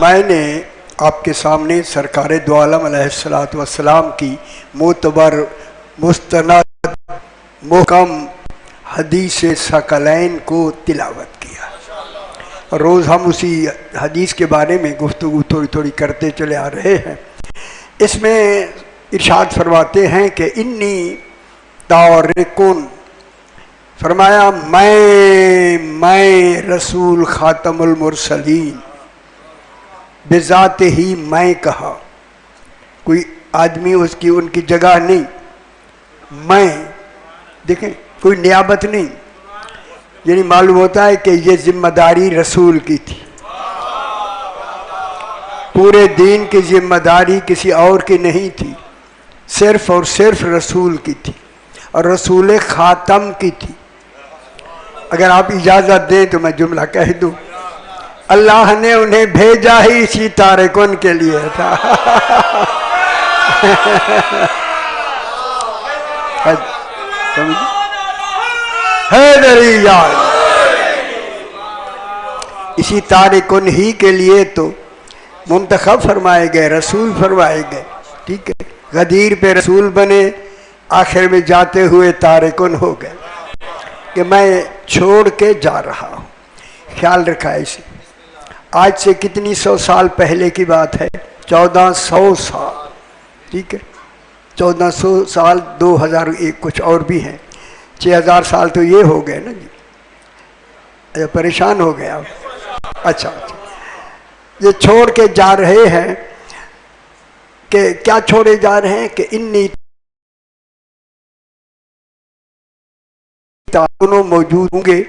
میں نے آپ کے سامنے سرکار دو عالم علیہ الصلوۃ والسلام کی معتبر مستند محکم حدیث ثقلین کو تلاوت کیا۔ روز ہم اسی حدیث کے بارے میں گفتگو تھوڑی تھوڑی کرتے چلے آ رہے ہیں۔ اس میں ارشاد فرماتے ہیں کہ انی تارکن، فرمایا میں رسول خاتم المرسلین، بذات ہی میں کہا، کوئی آدمی ان کی جگہ نہیں، میں دیکھیں کوئی نیابت نہیں، یعنی معلوم ہوتا ہے کہ یہ ذمہ داری رسول کی تھی، پورے دین کی ذمہ داری کسی اور کی نہیں تھی، صرف اور صرف رسول کی تھی، اور رسول خاتم کی تھی۔ اگر آپ اجازت دیں تو میں جملہ کہہ دوں، اللہ نے انہیں بھیجا ہی اسی تارکن کے لیے تھا۔ اسی تارکن ہی کے لیے تو منتخب فرمائے گئے، رسول فرمائے گئے، ٹھیک ہے۔ غدیر پہ رسول بنے، آخر میں جاتے ہوئے تارکن ہو گئے کہ میں چھوڑ کے جا رہا ہوں۔ خیال رکھا اسے، آج سے کتنی 100 سال پہلے کی بات ہے؟ 1400 سال، ٹھیک ہے، 1400 سال، 2001 کچھ اور بھی ہیں، 6000 سال تو یہ ہو گئے نا جی، پریشان ہو گیا۔ اچھا، یہ چھوڑ کے جا رہے ہیں کہ کیا چھوڑے جا رہے ہیں کہ انی دونوں موجود ہوں گے،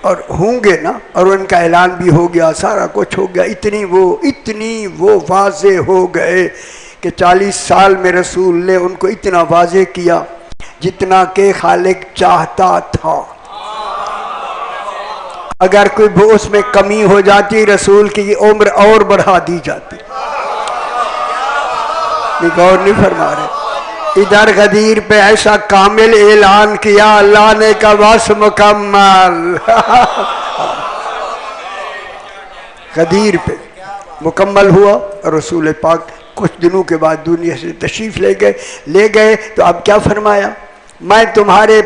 اور ہوں گے نا، اور ان کا اعلان بھی ہو گیا، سارا کچھ ہو گیا، اتنی وہ واضح ہو گئے کہ 40 سال میں رسول نے ان کو اتنا واضح کیا جتنا کہ خالق چاہتا تھا۔ اگر کوئی اس میں کمی ہو جاتی رسول کی عمر اور بڑھا دی جاتی۔ غور نہیں فرما رہے، ادھر غدیر پہ ایسا کامل اعلان کیا اللہ نے کہ بس مکمل۔ غدیر پہ مکمل ہوا، رسول پاک کچھ دنوں کے بعد دنیا سے تشریف لے گئے تو اب کیا فرمایا؟ میں تمہارے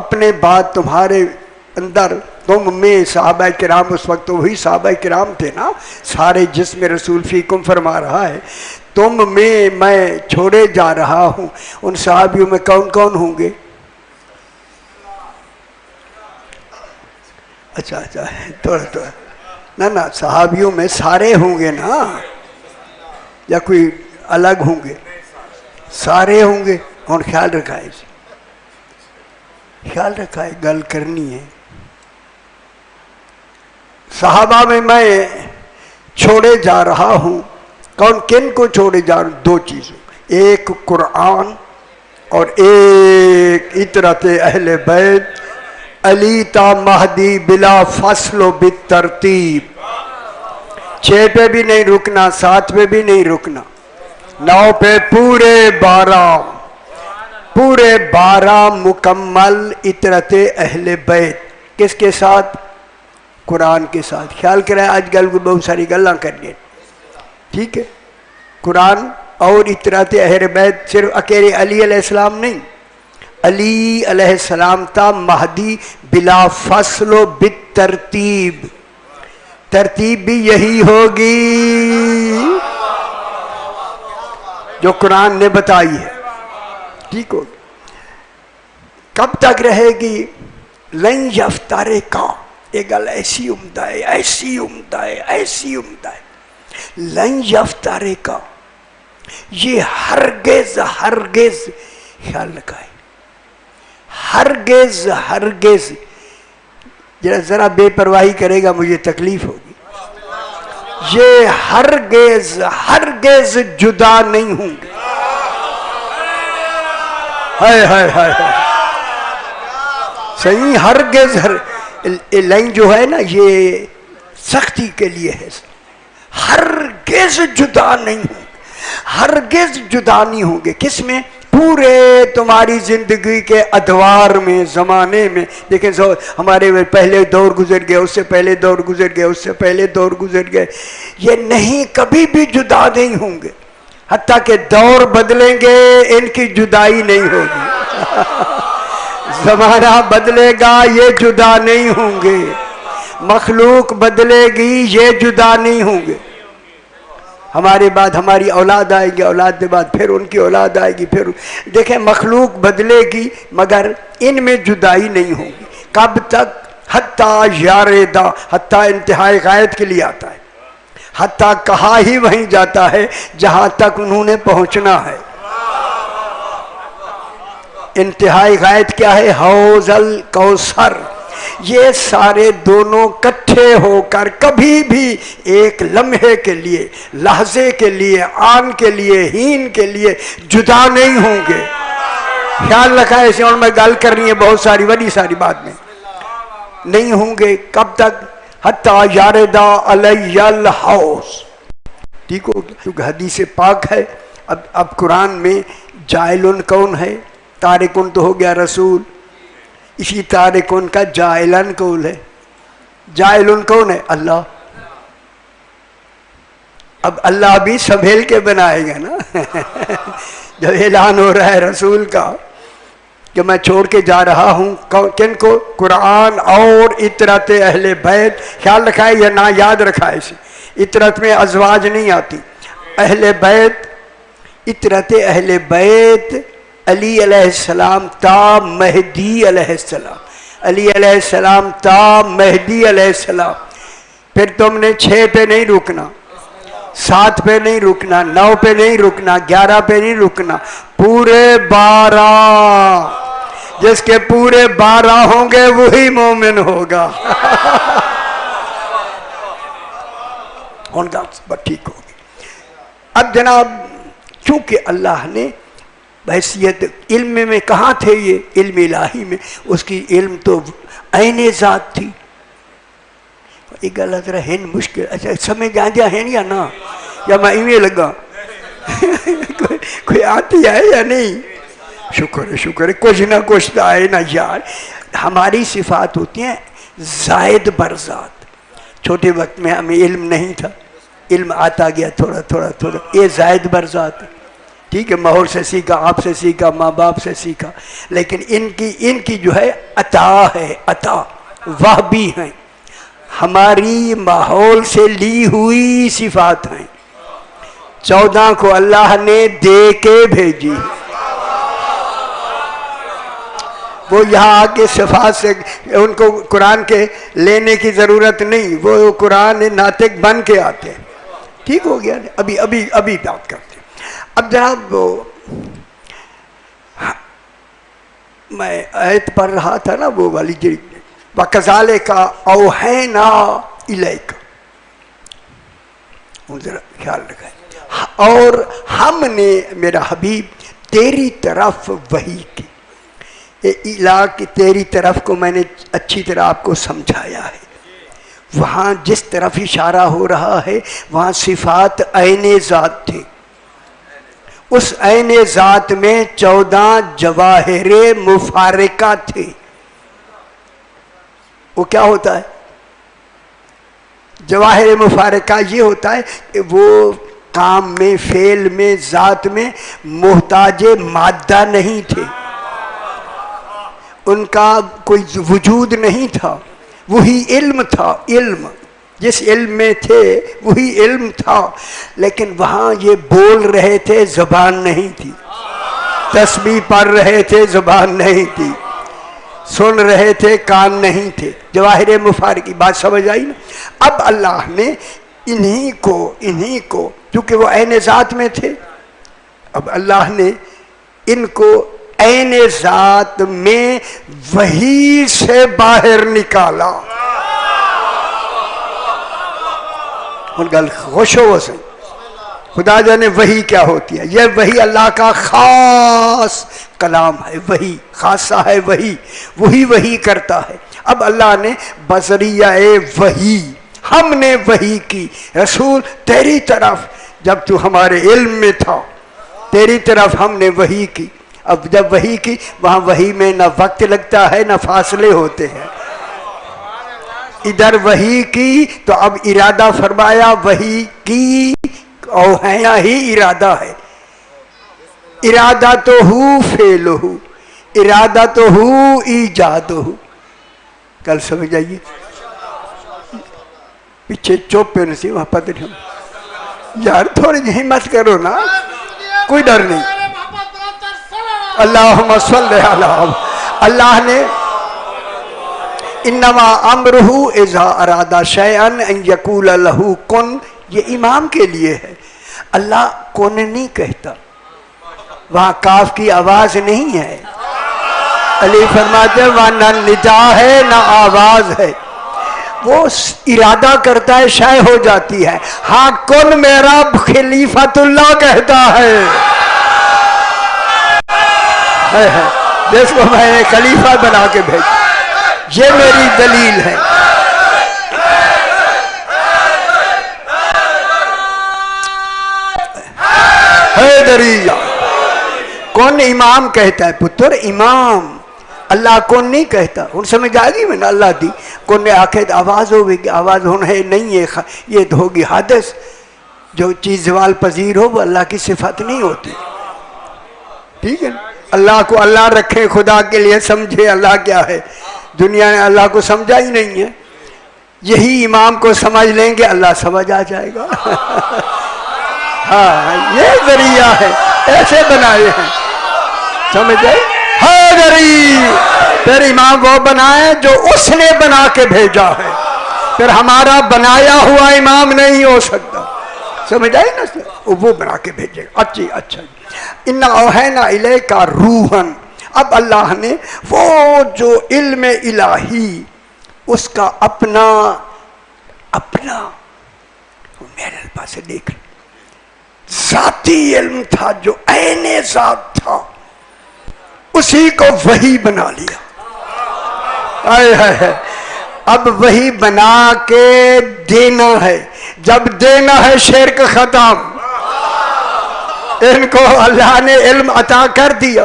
اپنے بات تمہارے اندر، تم میں، صحابہ کرام اس وقت تو وہی صحابہ کرام تھے نا، سارے جسم رسول فیکم فرما رہا ہے، تم میں چھوڑے جا رہا ہوں۔ ان صحابیوں میں کون کون ہوں گے؟ اچھا تھوڑا نہ صحابیوں میں سارے ہوں گے نا، یا کوئی الگ ہوں گے؟ سارے ہوں گے۔ اور خیال رکھا ہے، خیال رکھا ہے، گل کرنی ہے۔ صحابہ میں چھوڑے جا رہا ہوں، کن کو چھوڑے جا رہا ہوں؟ 2 چیزوں، ایک قرآن اور ایک اطرت اہل بیت، علی تا مہدی بلا فصل و بالترتیب۔ 6 پہ بھی نہیں رکنا، 7 پہ بھی نہیں رکنا، 9 پہ پورے 12 مکمل اطرت اہل بیت۔ کس کے ساتھ؟ قرآن کے ساتھ۔ خیال کریں، آج کل کو بہت ساری گلاں کرنی، ٹھیک ہے، قرآن اور اطرات اہل بیت صرف اکیلے علی علیہ السلام نہیں، علی علیہ السلام تا مہدی بلا فصل و بالترتیب، ترتیب بھی یہی ہوگی جو قرآن نے بتائی ہے، ٹھیک ہوگی۔ کب تک رہے گی؟ لن یفترقا، یہ گل ایسی عمدہ ہے، ایسی عمدہ ہے، ایسی عمدہ ہے۔ لن یفترقا، یہ ہرگز خیال رکھا ہے، ہرگز ذرا بے پرواہی کرے گا مجھے تکلیف ہوگی، یہ ہرگز جدا نہیں ہوں گے۔ ہائے صحیح، ہرگز لائن جو ہے نا یہ سختی کے لیے ہے، ہرگز جدا نہیں ہوں گے، ہرگز جدا نہیں ہوں گے۔ کس میں؟ پورے تمہاری زندگی کے ادوار میں زمانے میں دیکھیں ہمارے پہلے دور گزر گئے، اس سے پہلے دور گزر گئے، اس سے پہلے دور گزر گئے، یہ نہیں کبھی بھی جدا نہیں ہوں گے، حتیٰ کہ دور بدلیں گے ان کی جدائی نہیں ہوگی زمانہ بدلے گا یہ جدا نہیں ہوں گے، مخلوق بدلے گی یہ جدا نہیں ہوں گے، ہمارے بعد ہماری اولاد آئے گی، اولاد کے بعد پھر ان کی اولاد آئے گی، پھر دیکھیں مخلوق بدلے گی مگر ان میں جدائی نہیں ہوگی۔ کب تک؟ حتیٰ یاردا، حتیٰ انتہائی غایت کے لیے آتا ہے، حتیٰ کہا ہی وہیں جاتا ہے جہاں تک انہوں نے پہنچنا ہے۔ انتہائی غایت کیا ہے؟ حوض الکوثر۔ یہ سارے دونوں کٹھے ہو کر کبھی بھی ایک لمحے کے لیے، لحظے کے لیے، آن کے لیے، ہین کے لیے جدا نہیں ہوں گے۔ خیال رکھا ایسے، اور میں گل کرنی ہے بہت ساری بڑی ساری بات میں، نہیں ہوں گے۔ کب تک؟ حتیٰ یاردا علی الحوض، ٹھیک ہو گیا؟ کیونکہ حدیث پاک ہے۔ اب قرآن میں جائلن کون ہے؟ تارکن تو ہو گیا رسول، اسی تارکن کا جائلن کون ہے؟ جائلن کون ہے؟ اللہ۔ اب اللہ بھی سنبھل کے بنائے گا نا جب اعلان ہو رہا ہے رسول کا کہ میں چھوڑ کے جا رہا ہوں، کن کو؟ قرآن اور اطرت اہل بیت۔ خیال رکھا ہے یا نہ یاد رکھا ہے اسے؟ اطرت میں ازواج نہیں آتی، اہل بیت، اطرت اہل بیت علی علیہ السلام تا مہدی علیہ السلام، علی علیہ السلام تا مہدی علیہ السلام۔ پھر تم نے 6 پہ نہیں رکنا، 7 پہ نہیں رکنا، 9 پہ نہیں رکنا، 11 پہ نہیں رکنا، پورے 12۔ جس کے پورے 12 ہوں گے وہی مومن ہوگا ان کا ٹھیک ہوگی۔ اب جناب چونکہ اللہ نے بحیثیت علم میں کہاں تھے یہ؟ علم الہی میں، اس کی علم تو عین ذات تھی۔ ایک گل ذرا ہے مشکل، اچھا سمجھ آ جا ہے یا نہ، یا میں ایویں لگا کوئی آتی ہے یا نہیں؟ شکر ہے شکر ہے، کچھ نہ کچھ تو آئے نا یار۔ ہماری صفات ہوتی ہیں زائد بر ذات۔ چھوٹے وقت میں ہمیں علم نہیں تھا، علم آتا گیا تھوڑا تھوڑا تھوڑا، یہ زائد بر ذات ہے، ٹھیک ہے؟ ماحول سے سیکھا، آپ سے سیکھا، ماں باپ سے سیکھا، لیکن ان کی جو ہے عطا ہے، عطا وہبی ہیں، ہماری ماحول سے لی ہوئی صفات ہیں۔ 14 کو اللہ نے دے کے بھیجی، وہ یہاں آ کے صفات سے ان کو قرآن کے لینے کی ضرورت نہیں، وہ قرآن ناطق بن کے آتے ہیں، ٹھیک ہو گیا؟ ابھی بات کرتے ہیں۔ اب جناب میں آیت پڑھ رہا تھا نا وہ والی جی، وَكَذَلِكَ أَوْحَيْنَا إِلَيْكَ، ذرا خیال رکھیں، اور ہم نے میرا حبیب تیری طرف وحی کی، الہ کی تیری طرف کو میں نے اچھی طرح آپ کو سمجھایا ہے۔ وہاں جس طرف اشارہ ہو رہا ہے وہاں صفات عین ذات تھے، اس عین ذات میں 14 جواہر مفارقہ تھے۔ وہ کیا ہوتا ہے جواہر مفارقہ؟ یہ ہوتا ہے کہ وہ کام میں، فعل میں، ذات میں محتاج مادہ نہیں تھے، ان کا کوئی وجود نہیں تھا، وہی علم تھا، علم جس علم میں تھے وہی علم تھا، لیکن وہاں یہ بول رہے تھے، زبان نہیں تھی، تسبیح پڑھ رہے تھے، زبان نہیں تھی، سن رہے تھے، کان نہیں تھے۔ جواہر مفارقی بات سمجھ آئی نا؟ اب اللہ نے انہی کو چونکہ وہ عین ذات میں تھے، اب اللہ نے ان کو عین ذات میں وحی سے باہر نکالا۔ ان گل خوش ہو سے خدا جانے وحی کیا ہوتی ہے۔ یہ وحی اللہ کا خاص کلام ہے، وحی خاصہ ہے، وہی وحی کرتا ہے۔ اب اللہ نے بذریعہ وحی ہم نے وحی کی، رسول تیری طرف، جب تو ہمارے علم میں تھا تیری طرف ہم نے وحی کی۔ اب جب وحی کی، وہاں وحی میں نہ وقت لگتا ہے نہ فاصلے ہوتے ہیں. ادھر وحی کی تو اب ارادہ فرمایا، وحی کی اوہینا ہی ارادہ ہے. ارادہ تو ہو فعل ہو، ارادہ تو ہو ایجاد ہو. کل سمجھ آئیے. پیچھے چوپے نسی وہاں پتہ نہیں یار، تھوڑی جی ہمت کرو نا، کوئی ڈر نہیں. اللہم صلی علی، اللہ نے انما امرہ اذا ارادہ شیئا ان یقول لہ کن، یہ امام کے لیے ہے. اللہ کن نہیں کہتا، وہاں کاف کی آواز نہیں ہے. علی فرماتے ہیں وہاں نہ ندا ہے نہ آواز ہے، وہ ارادہ کرتا ہے شے ہو جاتی ہے. ہاں کن میرا خلیفۃ اللہ کہتا ہے، جس کو میں نے خلیفہ بنا کے بھیجا. یہ میری دلیل ہے. حیدریہ کون امام کہتا ہے، پتر امام. اللہ کون نہیں کہتا. ہن سمجھ آ گئی میں نے اللہ دی. کون نے آخر آواز ہوگی، آواز ہن ہے نہیں ہے، یہ ہوگی حادث. جو چیز زوال پذیر ہو وہ اللہ کی صفت نہیں ہوتی. ٹھیک ہے نا. اللہ کو اللہ رکھے، خدا کے لیے سمجھے اللہ کیا ہے. دنیا نے اللہ کو سمجھا ہی نہیں ہے. یہی امام کو سمجھ لیں گے اللہ سمجھ آ جائے گا. ہاں یہ ذریعہ ہے، ایسے بنائے ہیں. سمجھ گئے. حیدری پھر امام وہ بنائے جو اس نے بنا کے بھیجا ہے، پھر ہمارا بنایا ہوا امام نہیں ہو سکتا. سمجھ آئی نا، وہ بنا کے بھیجے گا. اچھا اِنَّا أَوْحَيْنَا إِلَيْكَ رُوحًا. اب اللہ نے وہ جو علم الہی اس کا اپنا میرے پاس دیکھ ذاتی علم تھا جو عین ذات تھا، اسی کو وحی بنا لیا. اب وحی بنا کے دینا ہے. جب دینا ہے شرک ختم. ان کو اللہ نے علم عطا کر دیا.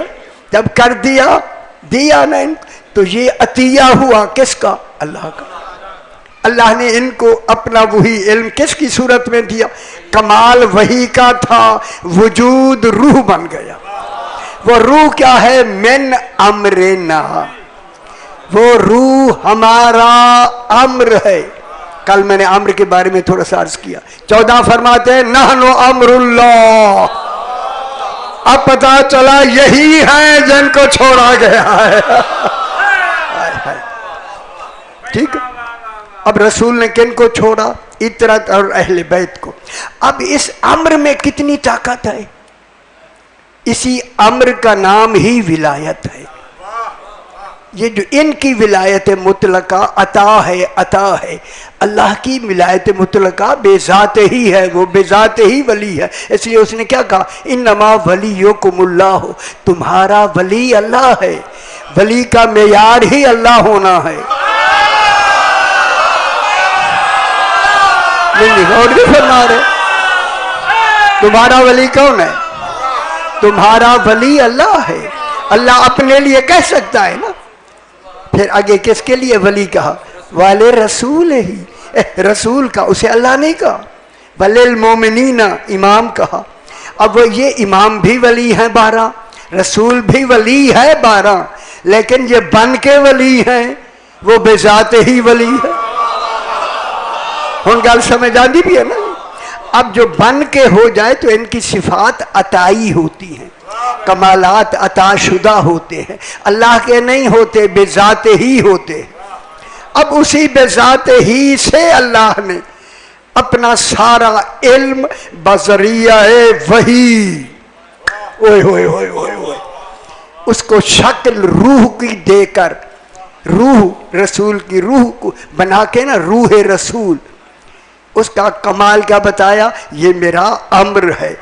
جب کر دیا نا ان تو یہ عطیہ ہوا کس کا؟ اللہ کا. اللہ نے ان کو اپنا وہی علم کس کی صورت میں دیا؟ کمال وحی کا تھا، وجود روح بن گیا. وہ روح کیا ہے؟ من امرنا. وہ روح ہمارا امر ہے. کل میں نے امر کے بارے میں تھوڑا سا عرض کیا. 14 فرماتے ہیں نحن امر اللہ. اب پتا چلا یہی ہے جن کو چھوڑا گیا ہے. ٹھیک ہے. اب رسول نے کن کو چھوڑا؟ اطرت اور اہل بیت کو. اب اس امر میں کتنی طاقت ہے. اسی امر کا نام ہی ولایت ہے. یہ جو ان کی ولایت مطلقہ عطا ہے. اللہ کی ولایت مطلقہ بے ذات ہی ہے، وہ بے ذات ہی ولی ہے. اس لیے اس نے کیا کہا؟ انما ولیکم اللہ. تمہارا ولی اللہ ہے. ولی کا معیار ہی اللہ ہونا ہے. اور بھی فرما رہے تمہارا ولی کون ہے؟ تمہارا ولی اللہ ہے. اللہ اپنے لیے کہہ سکتا ہے نا. پھر آگے کس کے لیے ولی کہا؟ والے رسول ہی. رسول کا اسے اللہ نہیں کہا. وللمومنین امام کہا. اب یہ امام بھی ولی ہیں 12، رسول بھی ولی ہے 12، لیکن یہ بن کے ولی ہیں، وہ بذات ہی ولی ہے. ہن گل سمجھ آتی بھی ہے نا. اب جو بن کے ہو جائے تو ان کی صفات عطائی ہوتی ہیں، کمالات عطا شدہ ہوتے ہیں. اللہ کے نہیں ہوتے، بذات ہی ہوتے ہیں. اب اسی بذات ہی سے اللہ نے اپنا سارا علم بذریعہ وحی اس کو شکل روح کی دے کر، روح رسول کی روح کو بنا کے نا، روح رسول، اس کا کمال کیا بتایا؟ یہ میرا امر ہے.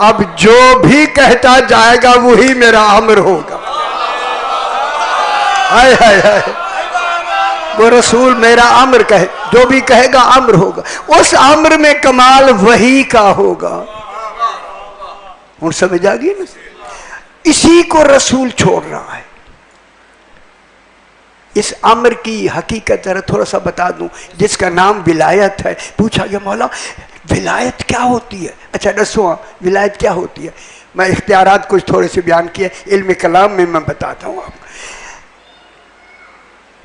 اب جو بھی کہتا جائے گا وہی میرا امر ہوگا. ہائے ہائے ہائے. وہ رسول میرا امر کہے، جو بھی کہے گا امر ہوگا. اس امر میں کمال وحی کا ہوگا. ہن سمجھ آ گئی نا. اسی کو رسول چھوڑ رہا ہے۔ اس امر کی حقیقت ذرا تھوڑا سا بتا دوں، جس کا نام ولایت ہے۔ پوچھا گیا مولا ولایت کیا ہوتی ہے؟ اچھا دسواں ولایت کیا ہوتی ہے؟ میں اختیارات کچھ تھوڑے سے بیان کیے، علم کلام میں بتاتا ہوں آپ۔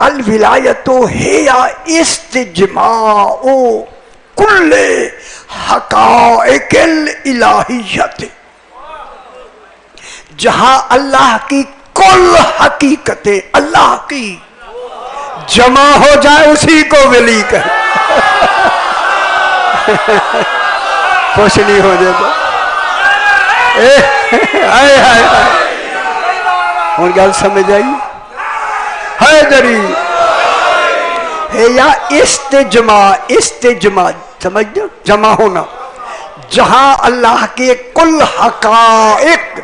الولایت ہی استجماع کل حقائق الالہیت، جہاں اللہ کی کل حقیقتیں اللہ کی جمع ہو جائے، اسی کو ولی کہے۔ خوش نہیں ہو جائے تو اور گل سمجھ آئی؟ حیدری ہے یا استجماع، استجماع سمجھ دو، جمع ہونا، جہاں اللہ کے کل حقائق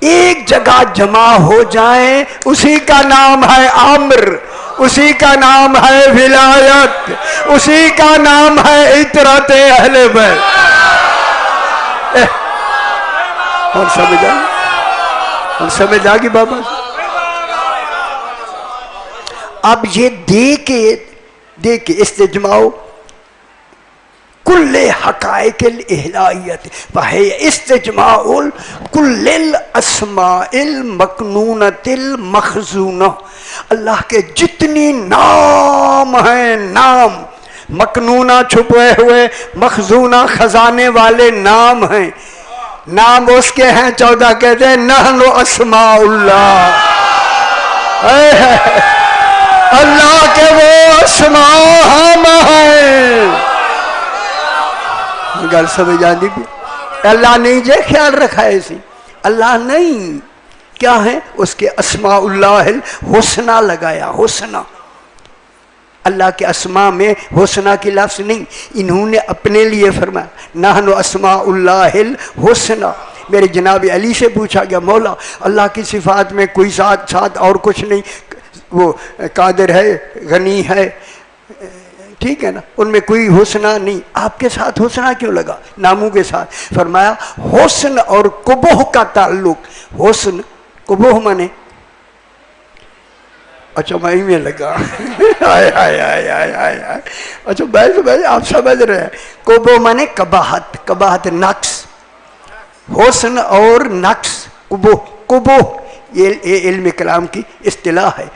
ایک جگہ جمع ہو جائیں، اسی کا نام ہے امر، اسی کا نام ہے ولایت، اسی کا نام ہے اطرت اہل بیت۔ اور سمجھ آئی؟ اور سمجھ آگی بابا؟ اب یہ دیکھ کے استجماع کل حقائق الالہیت وہی استجماع کل الاسماء المکنونۃ المخزونہ، اللہ کے جتنی نام ہیں، نام مکنونہ چھپے ہوئے، مخزونہ خزانے والے نام ہیں، نام اس کے ہیں 14، کہتے ہیں نحن اسماء اللہ، اللہ کے وہ اسماء ہم ہیں۔ گل سمجھ آندی بھی؟ اللہ نہیں جے خیال رکھا ہے اسی، اللہ نہیں، کیا ہے اس کے اسماء اللہ الحسنہ لگایا، حسنہ۔ اللہ کے اسماء میں حسنہ کی لفظ نہیں، انہوں نے اپنے لیے فرمایا نحن اسماء اللہ الحسنہ۔ میرے جناب علی سے پوچھا گیا مولا اللہ کی صفات میں کوئی ساتھ اور کچھ نہیں، وہ قادر ہے، غنی ہے، ٹھیک ہے نا، ان میں کوئی حسنہ نہیں، آپ کے ساتھ حسنہ کیوں لگا ناموں کے ساتھ؟ فرمایا حسن اور قبح کا تعلق، حسن قبح مانے، اچھا میں میں لگا اچھا بھائی آپ سمجھ رہے ہیں، قبح مانے قباحت، قباحت نقص، حسن اور نقص، قبح یہ علم کلام کی اصطلاح ہے۔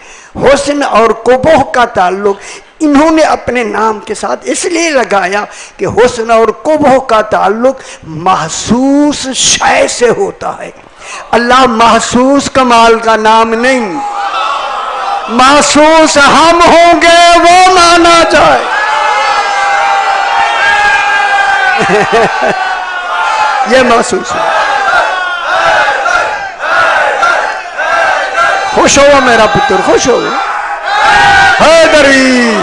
حسن اور قبح کا تعلق انہوں نے اپنے نام کے ساتھ اس لیے لگایا کہ حسن اور قبح کا تعلق محسوس شے سے ہوتا ہے، اللہ محسوس کمال کا نام نہیں، محسوس ہم ہوں گے وہ مانا جائے۔ یہ محسوس ہے۔ خوش ہوا میرا پتر، خوش ہو حیدری۔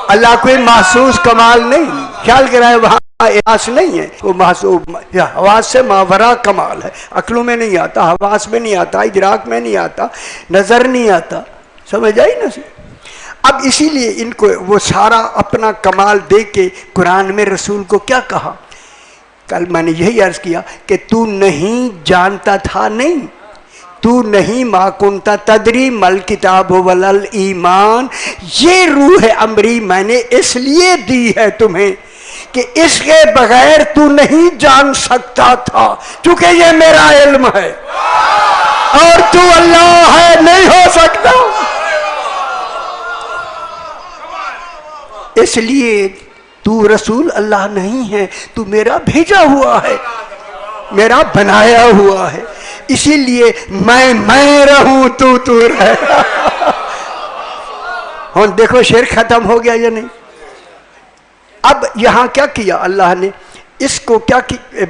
اللہ کوئی محسوس کمال نہیں، خیال کرائے وہاں احساس نہیں ہے، وہ محسوس حواس سے ماورا کمال ہے، عقلوں میں نہیں آتا، حواس میں نہیں آتا، ادراک میں نہیں آتا، نظر نہیں آتا، سمجھ آئی نا؟ اب اسی لیے ان کو وہ سارا اپنا کمال دے کے قرآن میں رسول کو کیا کہا؟ کل میں نے یہی عرض کیا کہ تو نہیں جانتا تھا، نہیں تو نہیں ما کنت تدری مل کتاب ولل ایمان، یہ روح امری میں نے اس لیے دی ہے تمہیں کہ اس کے بغیر تو نہیں جان سکتا تھا، چونکہ یہ میرا علم ہے اور تو اللہ ہے، نہیں ہو سکتا، اس لیے تو رسول اللہ نہیں ہے، تو میرا بھیجا ہوا ہے، میرا بنایا ہوا ہے، اسی لیے میں رہوں تو رہ۔ ہوں دیکھو شعر ختم ہو گیا یا نہیں؟ اب یہاں کیا کیا اللہ نے؟ اس کو کیا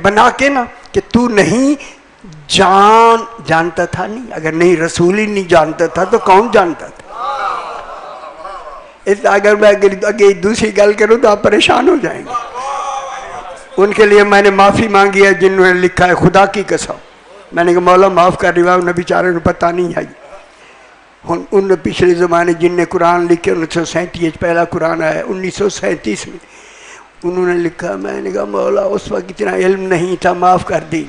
بنا کے نا کہ تو نہیں جانتا تھا، نہیں، اگر نہیں رسول ہی نہیں جانتا تھا تو کون جانتا تھا؟ اگر میں اگر دوسری گل کروں تو آپ پریشان ہو جائیں گے۔ ان کے لیے میں نے معافی مانگی ہے جنہوں نے لکھا ہے خدا کی قسم، میں نے کہا مولا معاف کر رہی ہوں، بیچارے کو پتہ نہیں ہے۔ ان پچھلے زمانے جن نے قرآن لکھے 1937 پہلا قرآن آیا 1937 میں، انہوں نے لکھا، میں نے کہا مولا اس وقت اتنا علم نہیں تھا، معاف کر دی،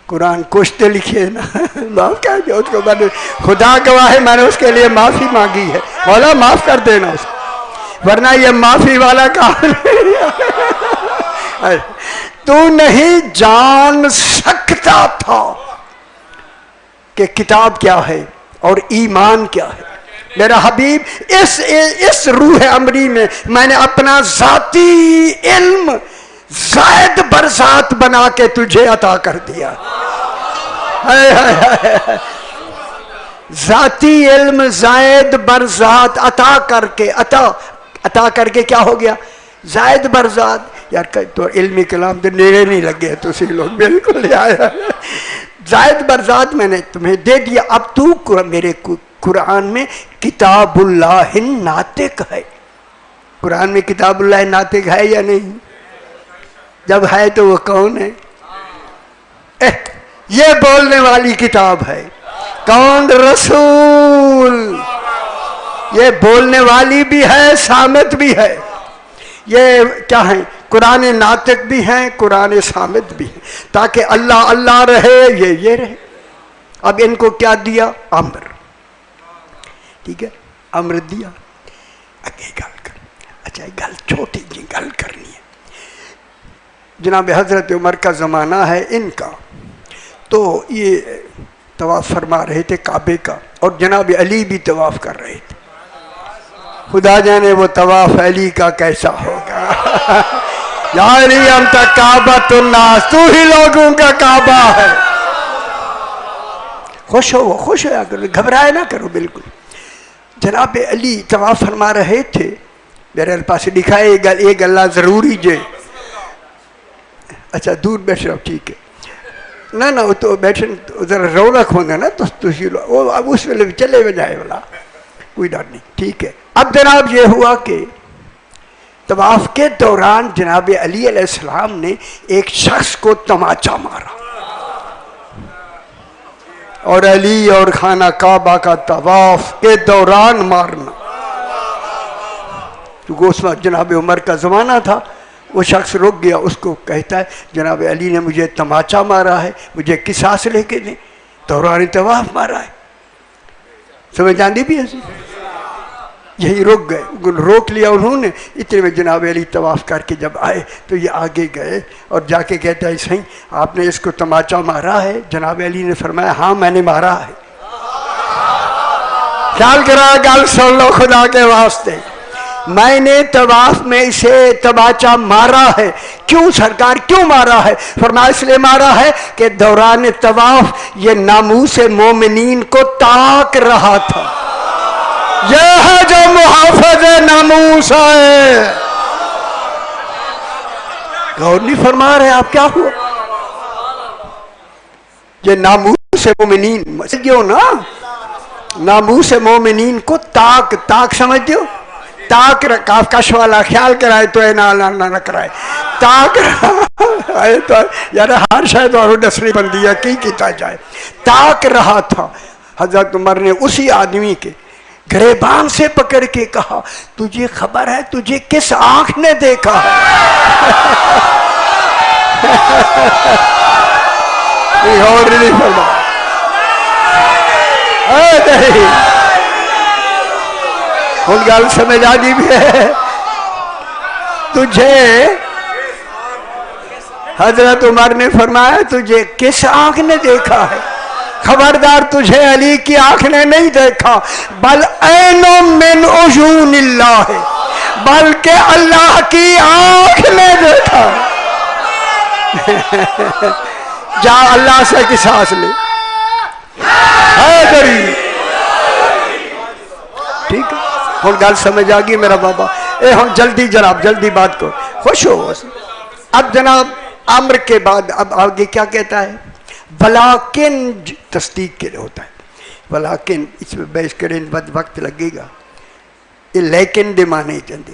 قرآن کچھ تو لکھے نا، معاف کر دیا اس کو، میں نے خدا گواہ ہے میں نے اس کے لیے معافی مانگی ہے، مولا معاف کر دینا اس کو، ورنہ یہ معافی والا کام نہیں تو نہیں جان سکتا تھا کہ کتاب کیا ہے اور ایمان کیا ہے۔ میرا حبیب اس روح امری میں نے اپنا ذاتی علم زائد بر ذات بنا کے تجھے عطا کر دیا۔ ذاتی علم زائد بر ذات عطا کر کے کیا ہو گیا؟ زائد بر ذات۔ یار تو علمی کلام تو نیڑے نہیں لگے تو اسی لوگ بالکل زائد بر ذات میں نے تمہیں دے دیا، اب تو میرے قرآن میں کتاب اللہ ناطق ہے۔ قرآن میں کتاب اللہ ناطق ہے یا نہیں؟ جب ہے تو وہ کون ہے؟ یہ بولنے والی کتاب ہے۔ کون؟ رسول۔ یہ بولنے والی بھی ہے، صامت بھی ہے۔ یہ کیا ہے؟ قرآن ناطق بھی ہیں، قرآن صامت بھی ہیں، تاکہ اللہ اللہ رہے، یہ رہے۔ اب ان کو کیا دیا؟ امر، ٹھیک ہے، امر دیا، آگے گل کر۔ اچھا گل چھوٹی جی گل کرنی ہے۔ جناب حضرت عمر کا زمانہ ہے ان کا، تو یہ طواف فرما رہے تھے کعبے کا، اور جناب علی بھی طواف کر رہے تھے۔ خدا جانے وہ طواف علی کا کیسا ہوگا۔ یا علی انت کعبۃ الناس، تو ہی لوگوں کا کعبہ ہے۔ خوش ہوا کرو، گھبرائے نہ کرو بالکل۔ جناب علی طواف فرما رہے تھے، میرے پاس لکھا ہے یہ گلا ضروری جے۔ اچھا دور بیٹھ رہا، ٹھیک ہے، نہ وہ تو بیٹھن ذرا رونق ہوگا نا، تو اب اس ویلے چلے جائے والا، کوئی ڈر نہیں، ٹھیک ہے۔ اب جناب یہ ہوا کہ طواف کے دوران جناب علی علیہ السلام نے ایک شخص کو تماچا مارا، اور علی اور خانہ کعبہ کا طواف کے دوران مارنا، کیونکہ اس وقت جناب عمر کا زمانہ تھا۔ وہ شخص رک گیا، اس کو کہتا ہے جناب علی نے مجھے تماچا مارا ہے، مجھے قصاص لے کے دیں، دوران طواف مارا ہے۔ سمجھ آندی بھی ایسی؟ یہی رک گئے، روک لیا انہوں نے۔ اتنے میں جناب علی طواف کر کے جب آئے تو یہ آگے گئے اور جا کے کہتا ہے صحیح آپ نے اس کو تماچا مارا ہے؟ جناب علی نے فرمایا ہاں میں نے مارا ہے۔ خیال کرا، گل سن لو خدا کے واسطے، میں نے طواف میں اسے تماچا مارا ہے۔ کیوں سرکار کیوں مارا ہے؟ فرمایا اس لیے مارا ہے کہ دوران طواف یہ ناموس مومنین کو تاک رہا تھا۔ یہ ہے جو محافظ ناموس ہے۔ غور نہیں فرما رہے آپ؟ کیا ہوا؟ یہ ناموس مومنین سمجھو نا، ناموس مومنین کو تاک سمجھتے ہو؟ تاک کاف کش والا خیال کرائے تو نہ کرائے، تاک تو یار ہر شاید اور ڈسنی بندی ہے کی کیتا جائے، تاک رہا تھا۔ حضرت عمر نے اسی آدمی کے گریبان سے پکڑ کے کہا تجھے خبر ہے تجھے کس آنکھ نے دیکھا ہے؟ اور نہیں فرما ان گل سمجھ آنی بھی ہے تجھے؟ حضرت عمر نے فرمایا تجھے کس آنکھ نے دیکھا ہے؟ خبردار تجھے علی کی آنکھ نے نہیں دیکھا، بل عین من عیون اللہ، بلکہ اللہ کی آنکھ نے دیکھا۔ جا اللہ سے قصاص لے، ٹھیک ہے؟ ہوں گل سمجھ آ گئی میرا بابا؟ اے ہوں جلدی جناب جلدی بات کو، خوش ہو۔ اب جناب امر کے بعد اب آگے کیا کہتا ہے؟ ولیکن تصدیق کے لیے ہوتا ہے، ولیکن اس میں بحث کریں وقت لگے گا۔ یہ لیکن دے مانے چاہتے،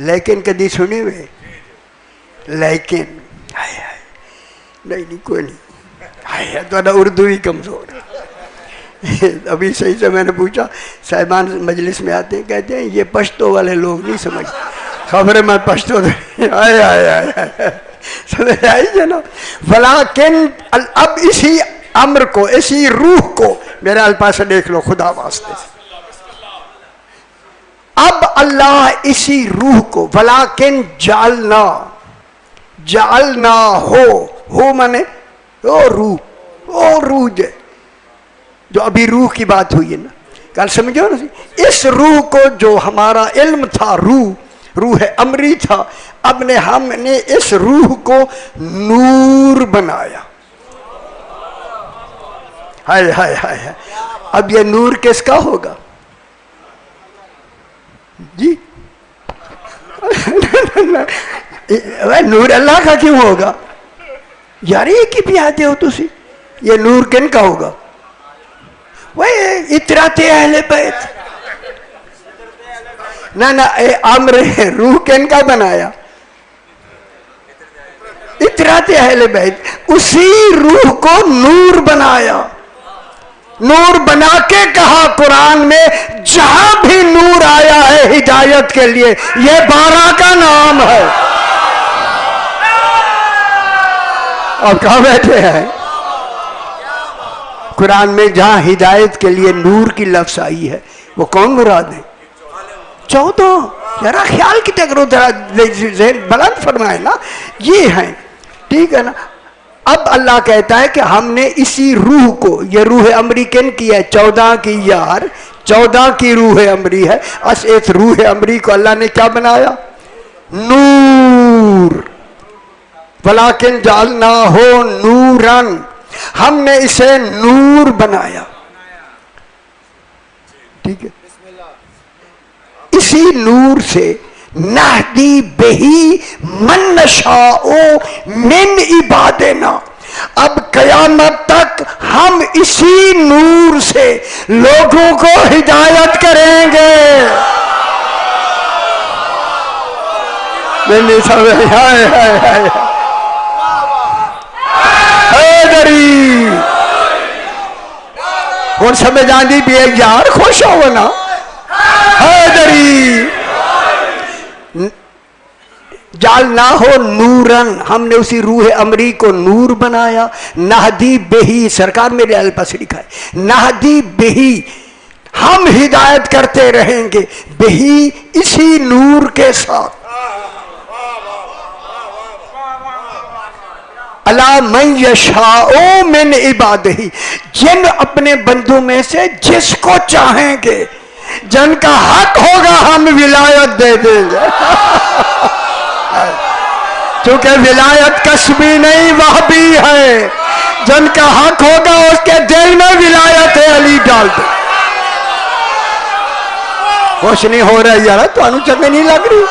لیکن کدی سنے ہوئے؟ لیکن نہیں کوئی نہیں، تو اردو ہی کمزور ہے۔ ابھی صحیح سے میں نے پوچھا، صاحبان مجلس میں آتے ہیں کہتے ہیں یہ پشتو والے لوگ نہیں خبر میں پشتو دے آئے آئے آئے سمجھ آئی جناب. ولیکن اب اسی امر کو، اسی روح کو میرے الفاظ سے دیکھ لو خدا واسطے سے، اب اللہ اسی روح کو ولیکن جعلنا، جعلنا ہو مانے او روح جو ابھی روح کی بات ہوئی ہے نا، کل سمجھو نا، اس روح کو جو ہمارا علم تھا، روح امری تھا، اب ہم نے اس روح کو نور بنایا. ہائے ہائے ہائے. اب یہ نور کس کا ہوگا جی؟ نور اللہ کا کیوں ہوگا یار؟ یہ کی پیاتے ہو تسی؟ یہ نور کن کا ہوگا؟ وہ اطراعت اہل بیت. نہ امر روح کن کا بنایا؟ اطراعت اہل بیت. اسی روح کو نور بنایا. نور بنا کے کہا قرآن میں جہاں بھی نور آیا ہے ہدایت کے لیے یہ 12 کا نام ہے. اور کہاں بیٹھے ہیں قرآن میں جہاں ہدایت کے لیے نور کی لفظ آئی ہے وہ کون مراد ہے؟ 14. ذرا خیال کی کرو، ذہن بلند فرمائے نا، یہ ہیں. ٹھیک ہے نا. اب اللہ کہتا ہے کہ ہم نے اسی روح کو، یہ روح امری کن کی ہے؟ 14 کی یار، 14 کی روح امری ہے. اس روح امری کو اللہ نے کیا بنایا؟ نور. ولیکن جعلنا ہو نورن، ہم نے اسے نور بنایا. ٹھیک ہے. اسی نور سے نہدی بہی من نشاء من عبادنا، اب قیامت تک ہم اسی نور سے لوگوں کو ہدایت کریں گے. نہیں سمجھ حیدری کون سمجھ آندی بھی ہے یار؟ خوش ہو نا حیدری. جعلنا ہو نورن، ہم نے اسی روح امری کو نور بنایا. نہدی بہی، سرکار میرے الفاظ لکھا ہے نہدی بہی، ہم ہدایت کرتے رہیں گے بہی، اسی نور کے ساتھ. الا من یشاء من عبادہ، جن اپنے بندوں میں سے جس کو چاہیں گے، جن کا حق ہوگا ہم ولایت دے دیں گے. چونکہ ولایت کسبی نہیں وہبی ہے، جن کا حق ہوگا اس کے دل میں ولایت علی ڈال دیں. خوش نہیں ہو رہا یار؟ تو انو چنگے نہیں لگ رہی؟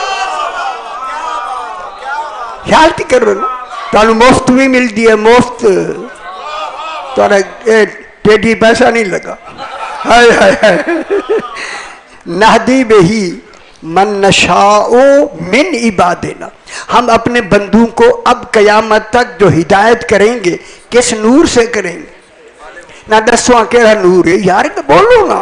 خیال کی کر رہے نا، تو انو مفت بھی مل دی ہے، مفت تو ٹیڈی پیسہ نہیں لگا. ہائے ہائے ہائے. نہدی بہی من نشاء من عبادنا، ہم اپنے بندوں کو اب قیامت تک جو ہدایت کریں گے کس نور سے کریں گے؟ نہ دسواں کیڑا نور ہے یار؟ بولو نا.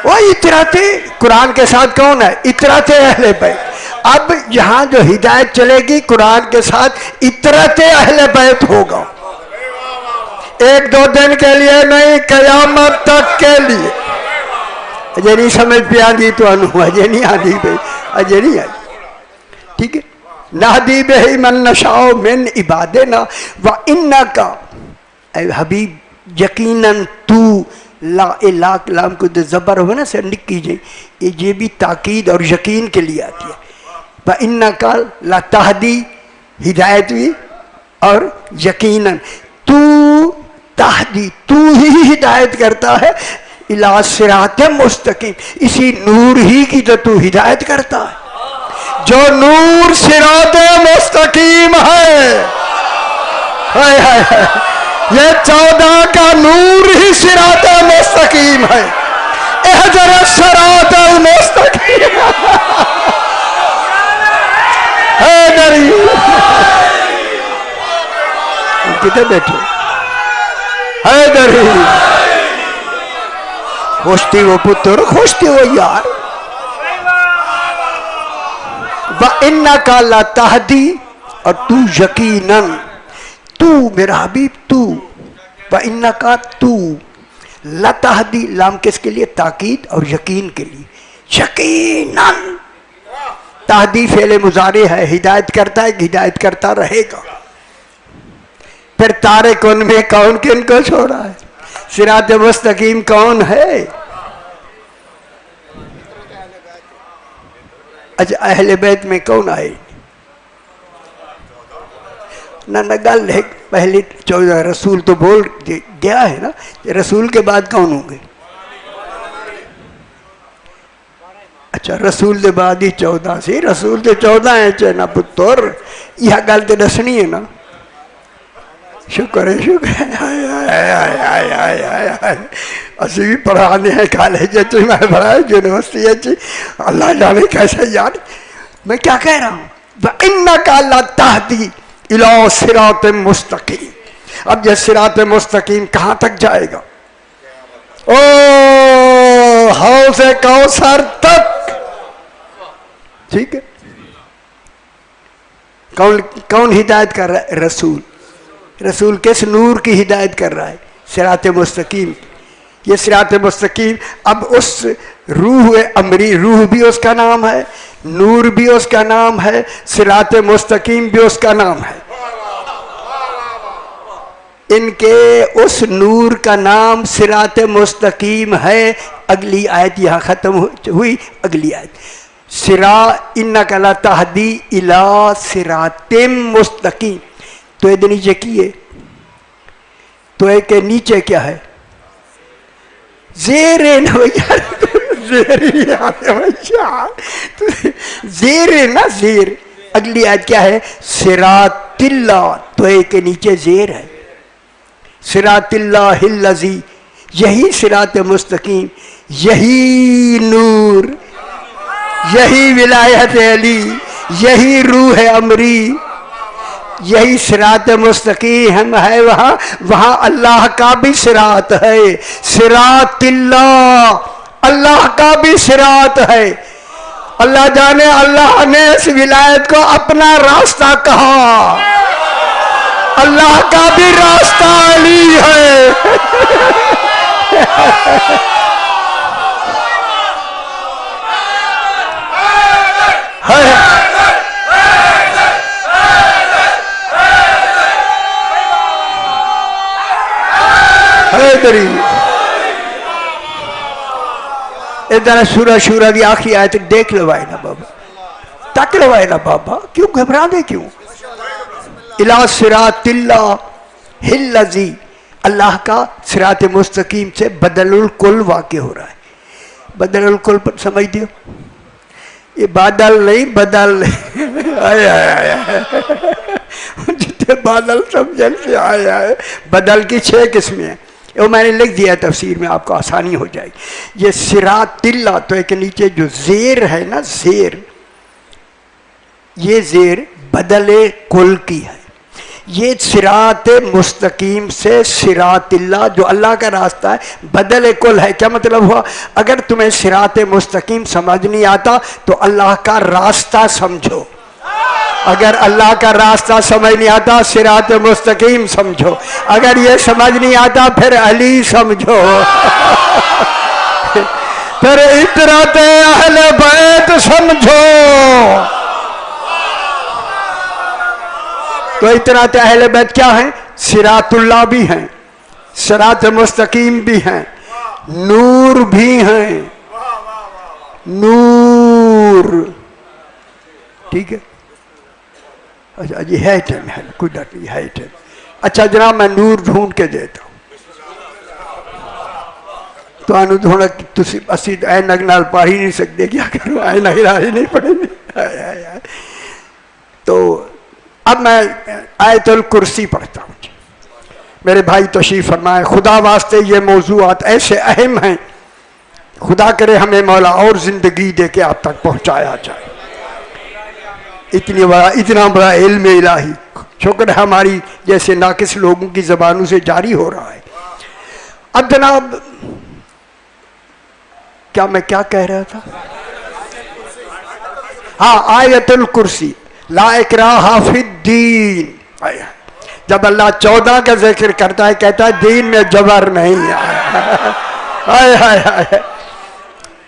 وہ اطراعت قرآن کے ساتھ کون ہے؟ اطراعت اہل بیت. اب یہاں جو ہدایت چلے گی قرآن کے ساتھ اطراعت اہل بیت ہوگا. 1-2 دن کے لیے نہیں، قیامت تک کے لیے. اجے نہیں سمجھ پہ آدھی تو انہوں اجے نہیں آدھی بھئی، اجے نہیں آدھی. ٹھیک ہے. نہدی بہی من نشاء من عبادنا وَإِنَّكَ، اے حبیب یقیناً تو، لا الہ کلام کو دے زبر ہوئے نا سے نکی جائیں، یہ بھی تاکید اور یقین کے لیے آتی ہے. وَإِنَّكَ لَتَهْدِي، ہدایت بھی اور یقیناً تو تہدی، تو ہی ہدایت کرتا ہے الی صراط مستقیم، اسی نور ہی کی تو ہدایت کرتا ہے جو نور صراط مستقیم ہے. یہ 14 کا نور ہی صراط مستقیم ہے. اہدر الصراط المستقیم. حیدری کدھر بیٹھے؟ حیدری خوش تھی وہ پتر، خوش تھی وہ یار. وَإِنَّكَ لَتَهْدِي، اور تو یقیناً، تو میرا حبیب تو، وَإِنَّكَ تو، لَتَهْدِي لام کس کے لیے؟ تاکید اور یقین کے لیے، یقیناً۔ تہدی فعل مضارع ہے، ہدایت کرتا ہے کہ ہدایت کرتا رہے گا۔ پھر تارکن میں کون کن کو چھوڑا ہے؟ صراط مستقیم کون ہے؟ اچھا اہل بیت میں کون آئے؟ نہ گل ہے، پہلی 14 رسول تو بول گیا ہے نا، رسول کے بعد کون ہوں گے؟ اچھا رسول دے بعد ہی 14 سی، رسول دے 14 ہیں چنا پتر، یہ گل تے دسنی ہے نا۔ شکر ہے، شکر ہے، اسی بھی پڑھانے ہیں کالج اچھی، میں پڑھایا یونیورسٹی اچھی، اللہ جانے کیسے یاد۔ میں کیا کہہ رہا ہوں؟ وَإِنَّكَ لَتَهْدِي إِلَىٰ صِرَاطٍ مُسْتَقِيمٍ۔ اب یہ صراط مستقیم کہاں تک جائے گا؟ او حوض کوثر تک، ٹھیک ہے۔ کون ہدایت کر رہا ہے؟ رسول۔ رسول کس نور کی ہدایت کر رہا ہے؟ صراط مستقیم۔ یہ صراط مستقیم اب اس روح امری، روح بھی اس کا نام ہے، نور بھی اس کا نام ہے، صراط مستقیم بھی اس کا نام ہے۔ ان کے اس نور کا نام صراط مستقیم ہے۔ اگلی آیت یہاں ختم ہوئی، اگلی آیت اِنَّكَ لَتَهْدِي إِلَىٰ صِرَاطٍ مُسْتَقِيمٍ۔ تو یہ نیچے کیے، تو ایک نیچے کیا ہے؟ زیر زیر نا زیر۔ اگلی آیت کیا ہے؟ صراط اللہ، تو ایک نیچے زیر ہے، صراط اللہ الذی، یہی صراط مستقیم، یہی نور، یہی ولایت علی، یہی روح امری، یہی صراط مستقیم ہے۔ وہاں اللہ کا بھی صراط ہے، صراط اللہ، اللہ کا بھی صراط ہے۔ اللہ جانے اللہ نے اس ولایت کو اپنا راستہ کہا، اللہ کا بھی راستہ علی ہے۔ ادھر سورہ شورہ کی آخری آیت دیکھ لوائے نا بابا، تک لوائے نا بابا، کیوں گھبرا دے؟ کیوں؟ اِلَىٰ صِرَاطِ اللَّهِ الَّذِي، اللہ کا صراط مستقیم سے بدل الکل واقع ہو رہا ہے۔ بدل الکل پر سمجھ دیو، یہ بادل نہیں، بدل جتنے بادل سمجھن سے آیا ہے۔ بدل کی 6 قسمیں ہیں، وہ میں نے لکھ دیا تفسیر میں، آپ کو آسانی ہو جائے گی۔ یہ صراط اللہ، تو ایک نیچے جو زیر ہے نا، زیر، یہ زیر بدل کل کی ہے۔ یہ صراط مستقیم سے صراط اللہ، جو اللہ کا راستہ ہے، بدل کل ہے۔ کیا مطلب ہوا؟ اگر تمہیں صراط مستقیم سمجھ نہیں آتا تو اللہ کا راستہ سمجھو، اگر اللہ کا راستہ سمجھ نہیں آتا صراط مستقیم سمجھو، اگر یہ سمجھ نہیں آتا پھر علی سمجھو، پھر اطرت اہل بیت سمجھو۔ تو اطرت اہل بیت کیا ہیں؟ صراط اللہ بھی ہیں، صراط مستقیم بھی ہیں، نور بھی ہیں، نور، ٹھیک ہے۔ اچھا جی ہے ٹائم، ہے کوئی ڈر نہیں، ہے ٹائم۔ اچھا جناب میں نور ڈھونڈ کے دیتا ہوں تو آنو تھوڑا تسی اسی اینک نال پڑھ ہی نہیں سکتے، کیا کروں، اینک نال ہی نہیں پڑھیں گے۔ تو اب میں آیت الکرسی پڑھتا ہوں۔ میرے بھائی تشریف فرمائیں، خدا واسطے یہ موضوعات ایسے اہم ہیں، خدا کرے ہمیں مولا اور زندگی دے کے آپ تک پہنچایا جائے۔ اتنا بڑا علم الہی، شکر ہے ہماری جیسے ناقص لوگوں کی زبانوں سے جاری ہو رہا ہے۔ اب جناب کیا میں کیا کہہ رہا تھا؟ ہاں آیت الکرسی لا اکراہ فی الدین، جب اللہ 14 کا ذکر کرتا ہے کہتا ہے دین میں جبر نہیں ہے۔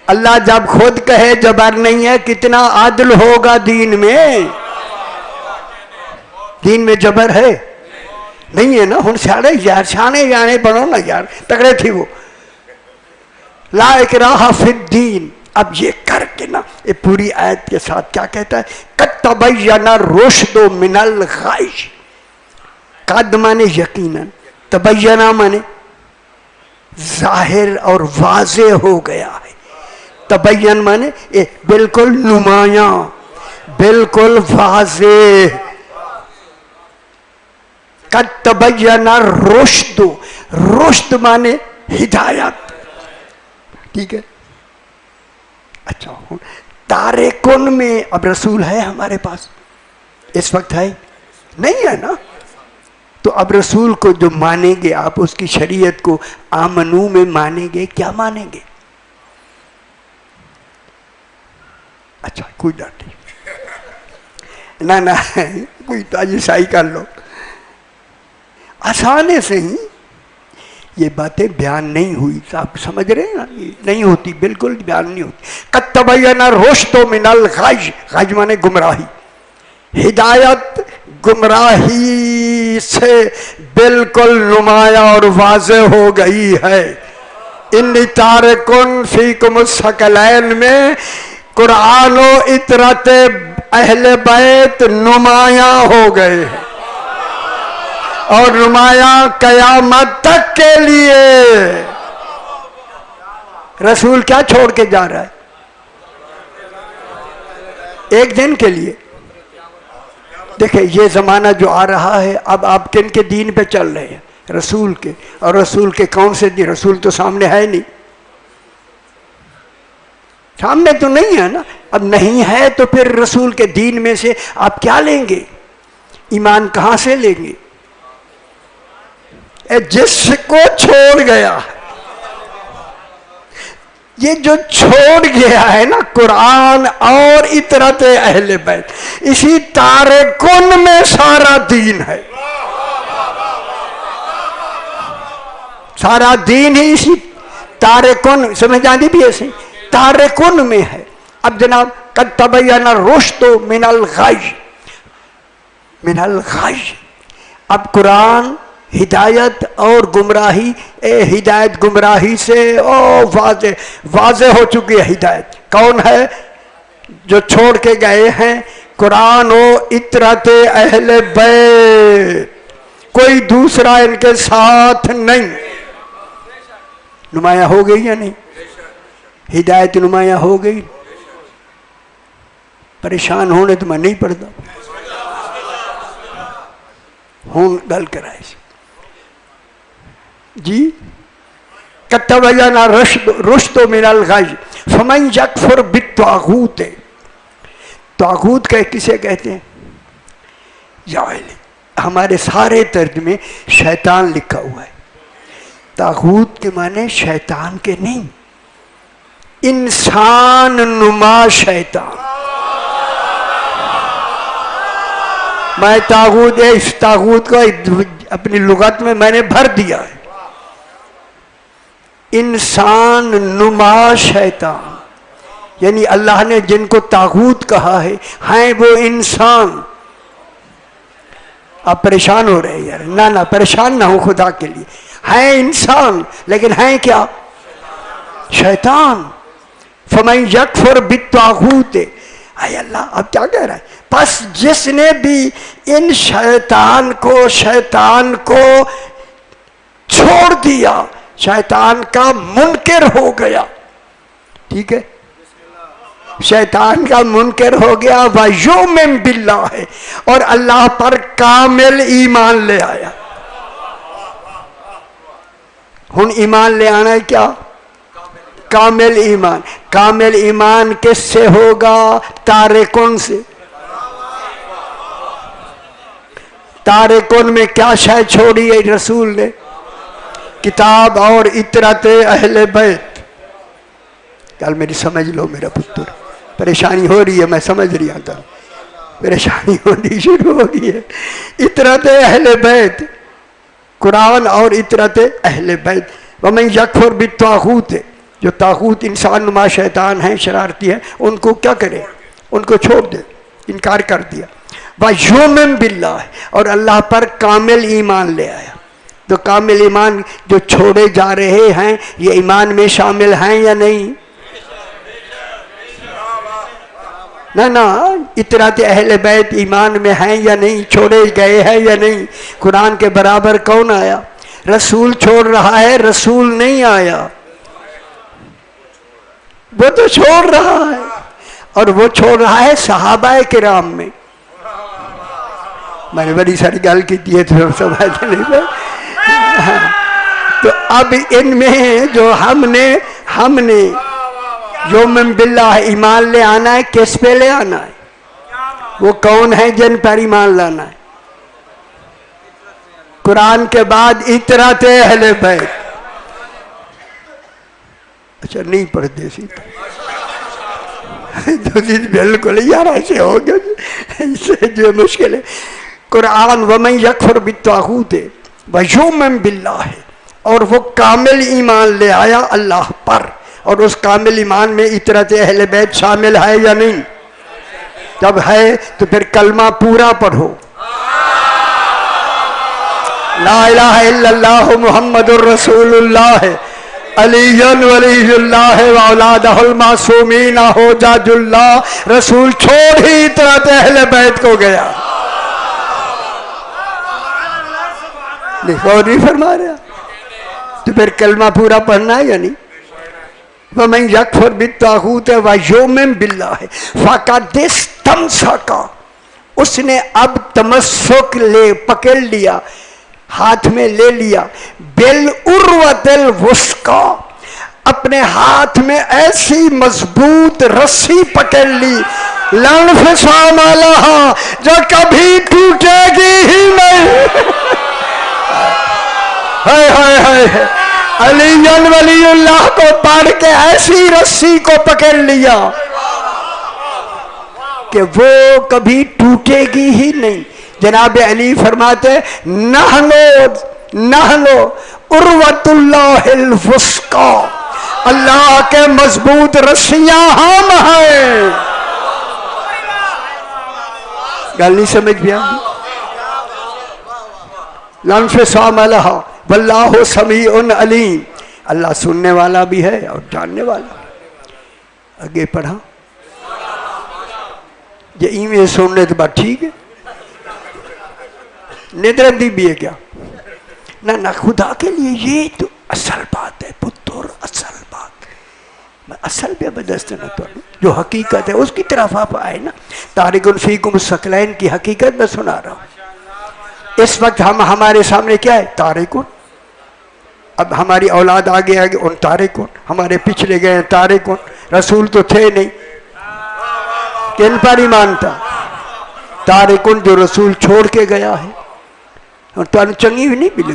اللہ جب خود کہے جبر نہیں ہے کتنا عادل ہوگا دین میں؟ دین میں جبر ہے نہیں ہے نا؟ ہن سارے یار شانے جانے پڑھو نا یار، تگڑے تھی وہ لا اکراہ فی الدین۔ اب یہ کر کے نا یہ پوری آیت کے ساتھ کیا کہتا ہے؟ قد تبین الرشد من الغی، قد مانے یقیناً، تبینہ مانے ظاہر اور واضح ہو گیا ہے، تبین مانے بالکل نمایاں، بالکل واضح۔ قد تبین الرشد، رشد مانے ہدایت، ٹھیک ہے؟ اچھا تارکن میں اب رسول ہے ہمارے پاس اس وقت؟ ہے نہیں ہے نا؟ تو اب رسول کو جو مانیں گے آپ، اس کی شریعت کو آمنو میں مانیں گے، کیا مانیں گے؟ اچھا کوئی ڈانٹ نہیں، نہ کوئی تاج شاہی کر لو، آسانے سے ہی یہ باتیں بیان نہیں ہوئی، آپ سمجھ رہے ہیں نا؟ نہیں ہوتی، بالکل بیان نہیں ہوتی۔ قد تبین الرشد من الغی، غی مانے گمراہی، ہدایت گمراہی سے بالکل نمایاں اور واضح ہو گئی ہے۔ انی تارکن فیکم الثقلین میں قرآن و اطرت اہل بیت نمایاں ہو گئے ہیں، اور نمایاں قیامت تک کے لیے۔ رسول کیا چھوڑ کے جا رہا ہے؟ ایک دن کے لیے۔ دیکھیں یہ زمانہ جو آ رہا ہے، اب آپ کن کے دین پہ چل رہے ہیں؟ رسول کے، اور رسول کے کون سے دین؟ رسول تو سامنے ہے نہیں، سامنے تو نہیں ہے نا۔ اب نہیں ہے تو پھر رسول کے دین میں سے آپ کیا لیں گے؟ ایمان کہاں سے لیں گے؟ جس کو چھوڑ گیا، یہ جو چھوڑ گیا ہے نا قرآن اور اطرت اہل بیت، اسی تارکن میں سارا دین ہے، سارا دین ہی اسی تارکن، سمجھ آتی بھی ایسے تارکن میں ہے۔ اب جناب قد تبین الرشد من الغی، من الغی، اب قرآن ہدایت اور گمراہی، ہدایت گمراہی سے واضح ہو چکی ہے۔ ہدایت کون ہے؟ جو چھوڑ کے گئے ہیں قرآن و اطرت اہل بیت، کوئی دوسرا ان کے ساتھ نہیں۔ نمایاں ہو گئی یا نہیں؟ ہدایت نمایاں ہو گئی۔ پریشان ہونے تو میں نہیں پڑھتا ہوں، گل کرائے جی۔ قد تبین الرشد من الغی فمن یکفر بالطاغوت، طاغوت کسے کہتے ہیں؟ یا ہمارے سارے ترجمے شیطان لکھا ہوا ہے، طاغوت کے معنی شیطان کے نہیں، انسان نما شیطان۔ میں اس طاغوت کو اپنی لغت میں میں نے بھر دیا ہے، انسان نما شیطان، یعنی اللہ نے جن کو طاغوت کہا ہے ہیں وہ انسان۔ آپ پریشان ہو رہے ہیں یار، نہ پریشان نہ ہو خدا کے لیے، ہیں انسان لیکن ہیں کیا؟ شیطان۔ فمن یکفر بالطاغوت، اے اللہ اب کیا کہہ رہا ہے؟ پس جس نے بھی ان شیطان کو چھوڑ دیا، شیطان کا منکر ہو گیا، ٹھیک ہے؟ شیطان کا منکر ہو گیا، وَيُؤْمِن بِاللَّهِ، اور اللہ پر کامل ایمان لے آیا۔ ہن ایمان لے آنا ہے کیا؟ کامل ایمان۔ کامل ایمان کس سے ہوگا؟ تارکن سے۔ تارکن میں کیا شے چھوڑی ہے رسول نے؟ کتاب اور اطرت اہل بیت۔ کل میری سمجھ لو میرا پتر، پریشانی ہو رہی ہے، میں سمجھ رہا تھا، پریشانی ہونی شروع ہو گئی ہے. اطرت اہل بیت، قرآن اور اطرت اہل بیت. ومن یکفر بالطاغوت، جو طاغوت انسان نما شیطان ہیں، شرارتی ہیں، ان کو کیا کرے؟ ان کو چھوڑ دے، انکار کر دیا. وَيُؤْمِن بِاللَّهِ، اور اللہ پر کامل ایمان لے آیا. تو کامل ایمان جو چھوڑے جا رہے ہیں یہ ایمان میں شامل ہیں یا نہیں؟ نہ اطرات اہل بیت ایمان میں ہیں یا نہیں؟ چھوڑے گئے ہیں یا نہیں؟ قرآن کے برابر کون آیا؟ رسول چھوڑ رہا ہے، رسول نہیں آیا. وہ تو چھوڑ رہا ہے، اور وہ چھوڑ رہا ہے صحابہ کرام میں. میں نے بڑی ساری گل کی ہے تو سمجھ نہیں پائے. تو اب ان میں جو ہم نے یومن باللہ ایمان لے آنا ہے، کس پہ لے آنا ہے؟ وہ کون ہے جن پر ایمان لانا ہے؟ قرآن کے بعد اطرات اہل بیت. اچھا نہیں پڑھتے سی تو بالکل یار ایسے ہو گیا، اس سے جو مشکل ہے. قرآن ومن یکفر بالطاغوت ویؤمن باللہ، اور وہ کامل ایمان لے آیا اللہ پر. اور اس کامل ایمان میں اطرت اہل بیت شامل ہے یا نہیں؟ جب ہے تو پھر کلمہ پورا پڑھو، لا الہ الا اللہ محمد الرسول اللہ علی ولی اللہ واولادہ المعصومین حجج اللہ. رسول چھوڑ ہی اطرت اہل بیت کو گیا. نہیں فرما رہا، تو پھر کلمہ پورا پڑھنا ہے یا نہیں؟ وَمَنْ يَكْفُرْ بِالطَّاغُوتِ وَيُؤْمِنْ بِاللَّهِ فَقَدِ اسْتَمْسَكَ، اس نے اب تمسک پکڑ لیا، ہاتھ میں لے لیا، بِالْعُرْوَةِ الْوُثْقَى، اپنے ہاتھ میں ایسی مضبوط رسی پکڑ لی، لَا انْفِصَامَ لَهَا، جو کبھی ٹوٹے گی ہی نہیں. علی ولی اللہ کو پڑھ کے ایسی رسی کو پکڑ لیا کہ وہ کبھی ٹوٹے گی ہی نہیں. جناب علی فرماتے نحنو عروۃ اللہ الوثقی، اللہ کے مضبوط رسیاں ہم ہیں. گل نہیں سمجھ گیا؟ لا انفصام لہا واللہ سمیع علیم، اللہ سننے والا بھی ہے اور جاننے والا. آگے پڑھا یہ ایویں سننے تو بات ٹھیک ہے، ندرندی بھی ہے کیا؟ نہ خدا کے لیے یہ تو اصل بات ہے پتر، اصل بات. میں اصل پہ بدست نہ تو جو حقیقت ہے اس کی طرف آپ آئے نا. تارک فیکم الثقلین کی حقیقت میں سنا رہا ہوں. اس وقت ہمارے سامنے کیا ہے؟ تارکون. اب ہماری اولاد آگے ان تارکون، ہمارے پچھلے گئے تارکون. رسول تو تھے نہیں، کن پر ایمان تھا؟ تارکون، جو رسول چھوڑ کے گیا ہے. اور تمہیں چنگی بھی نہیں ملے،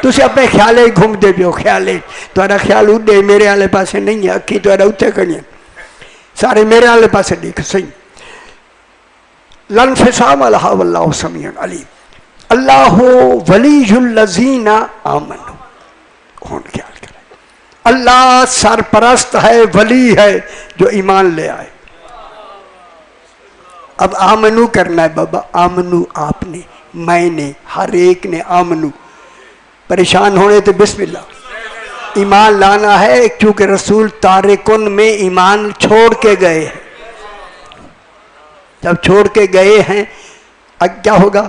تُسے اپنے خیالے گھوم دے پیو. خیالے تمہارا خیال اڈے میرے والے پاسے نہیں ہے، اکھی تمہارا اتنے کھڑی سارے میرے والے پاسے دیکھ. صحیح. لن فسام لہا واللہ سمیع علیم. اللہ ولی الذین آمنوا، کون خیال کرے؟ اللہ سرپرست ہے، ولی ہے جو ایمان لے آئے. اب آمنو کرنا ہے بابا. آمنو آپ نے، میں نے، ہر ایک نے آمنو. پریشان ہونے تو بسم اللہ ایمان لانا ہے، کیونکہ رسول تارکن میں ایمان چھوڑ کے گئے ہیں. جب چھوڑ کے گئے ہیں اب کیا ہوگا؟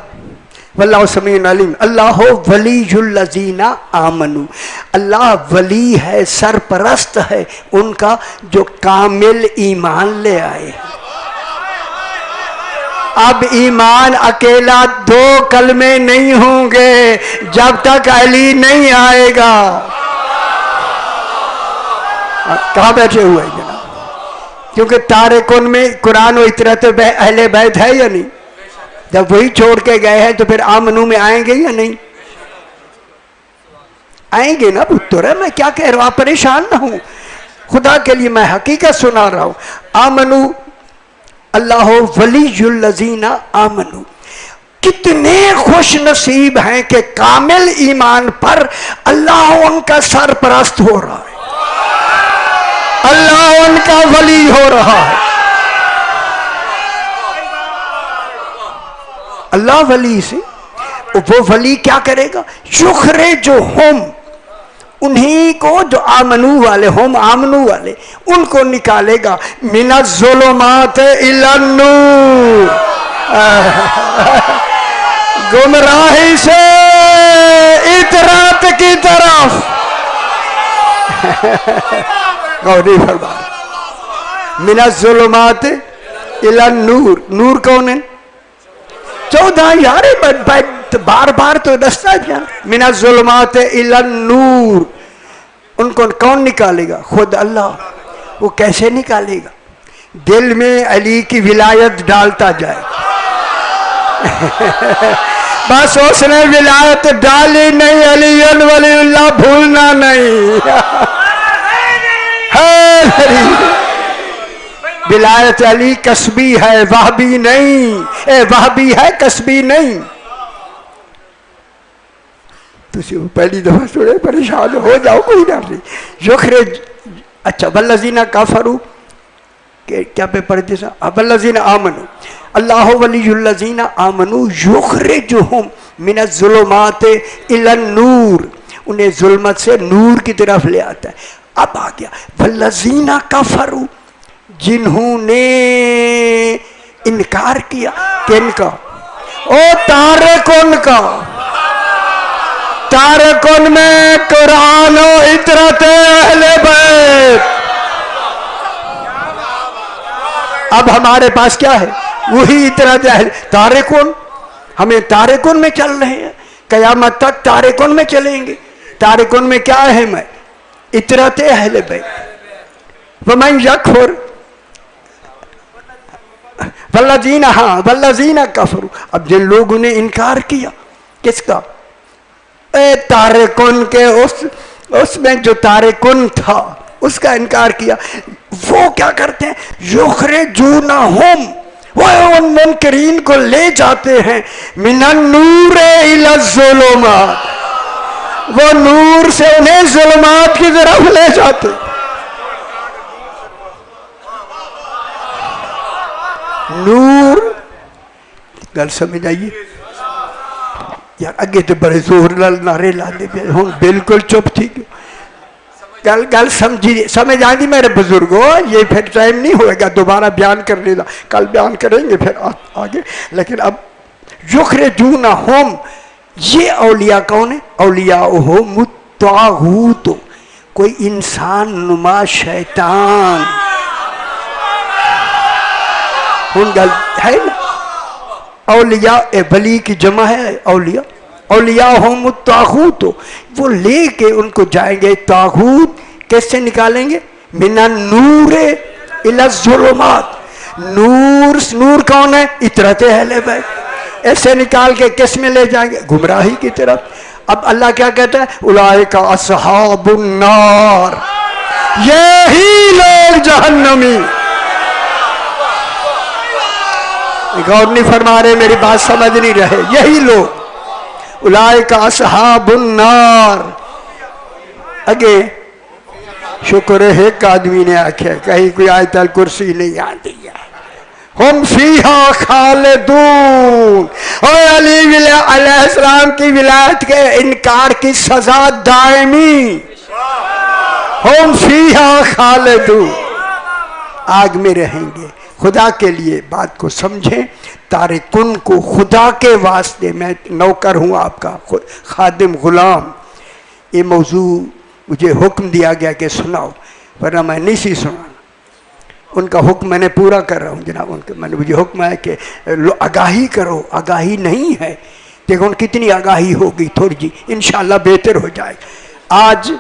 واللہ سمیع علیم. اللہ ولی الذین آمنوا، اللہ ولی ہے، سرپرست ہے ان کا جو کامل ایمان لے آئے. اب ایمان اکیلا دو کلمے نہیں ہوں گے جب تک علی نہیں آئے گا. کہاں بیٹھے ہوئے جناب؟ کیونکہ تارکن میں قرآن و اطرت اہل بیت ہے یا نہیں؟ جب وہی چھوڑ کے گئے ہیں تو پھر آمنو میں آئیں گے یا نہیں؟ آئیں گے نا پتر. ہے میں کیا کہہ رہا ہوں، آپ پریشان نہ ہوں. خدا کے لیے میں حقیقت سنا رہا ہوں. آمنو اللہ ولی الذین آمنوا، کتنے خوش نصیب ہیں کہ کامل ایمان پر اللہ ان کا سرپرست ہو رہا ہے، اللہ ان کا ولی ہو رہا ہے۔ اللہ ولی سے، وہ ولی کیا کرے گا؟ یخرجہم، انہی کو جو آمنو والے، ہم آمنو والے، ان کو نکالے گا من الظلمات الی النور، گمراہی سے اطاعت کی طرف۔ غوری فرما، من الظلمات الی النور، نور کون ہے؟ 14 یار بار بار تو رستہ کیا، من الظلمات الی النور، ان کو کون نکالے گا؟ خود اللہ۔ وہ کیسے نکالے گا؟ دل میں علی کی ولایت ڈالتا جائے، بس اس نے ولایت ڈالی نہیں، علی ولی اللہ بھولنا نہیں۔ ولایت علی کسبی ہے، وہبی نہیں، وہبی ہے کسبی نہیں۔ تسی پہلی دفعہ سنے پریشان ہو جاؤ، کوئی نہ نہیں۔ یخرج، اچھا والذین کفروا، کیا پہ پڑھتے سا؟ والذین آمنوا، اللہ ولی الذین آمنوا یخرجہم من الظلمات الی النور، انہیں ظلمت سے نور کی طرف لے آتا ہے۔ اب آ گیا والذین کفروا، جنہوں نے انکار کیا، کن کا؟ او تارکن کا، تارکن میں قرآن و اطرت اہل بیت۔ اب ہمارے پاس کیا ہے؟ وہی اطرت اہل، تارکن، ہمیں تارکن میں چل رہے ہیں، قیامت تک تارکن میں چلیں گے۔ تارکن میں کیا اہم ہے؟ اطرت اہل بیت۔ ومن یکفر، والذین، ہاں والذین کفروا، اب جن لوگوں نے انکار کیا، کس کا؟ اے تارکن کے، اس میں جو تارکن تھا اس کا انکار کیا، وہ کیا کرتے ہیں؟ یخرجونہم، وہ ان منکرین کو لے جاتے ہیں من النور الی الظلمات، وہ نور سے انہیں ظلمات کی طرف لے جاتے۔ نور، گل سمجھ آئیے یار؟ اگے تو بڑے زور نعرے لانے پہ، ہوں بالکل چپ تھی کیوں؟ گل سمجھ آئی میرے بزرگوں؟ یہ پھر ٹائم نہیں ہوئے گا دوبارہ بیان کرنے کا، کل بیان کریں گے پھر آگے۔ لیکن اب یخرجونہم، یہ اولیاء کون ہے؟ اولیاءہم الطاغوت، کوئی انسان نما شیطان۔ ہوں گل ہے نا، اولیاء ولی کی جمع ہے اولیاء، اولیاءہم الطاغوت، وہ لے کے ان کو جائیں گے طاغوت، کیسے نکالیں گے؟ من النور الی الظلمات، نور کون ہے؟ اطرت اہل بیت، ایسے نکال کے کس میں لے جائیں گے؟ گمراہی کی طرف۔ اب اللہ کیا کہتا ہے؟ اولئک اصحاب النار، یہی لوگ جہنمی۔ غور نہیں فرما رہے، میری بات سمجھ نہیں رہے، یہی لوگ، اولئک اصحاب النار۔ اگے شکر ہے ایک آدمی نے آکھیا، کہیں کوئی آیت الکرسی نہیں آتی ہے، ہم فیہا خالدون، اور علی علیہ السلام کی ولایت کے انکار کی سزا دائمی، ہم فیہا خالدون، آگ میں رہیں گے۔ خدا کے لیے بات کو سمجھیں، تارکن کو خدا کے واسطے، میں نوکر ہوں آپ کا، خادم غلام، یہ موضوع مجھے حکم دیا گیا کہ سناؤ، ورنہ میں نہیں سی سنانا۔ ان کا حکم میں نے پورا کر رہا ہوں جناب، مجھے حکم ہے کہ آگاہی کرو، آگاہی نہیں ہے، دیکھو کتنی آگاہی ہوگی، تھوڑی جی انشاءاللہ بہتر ہو جائے۔ آج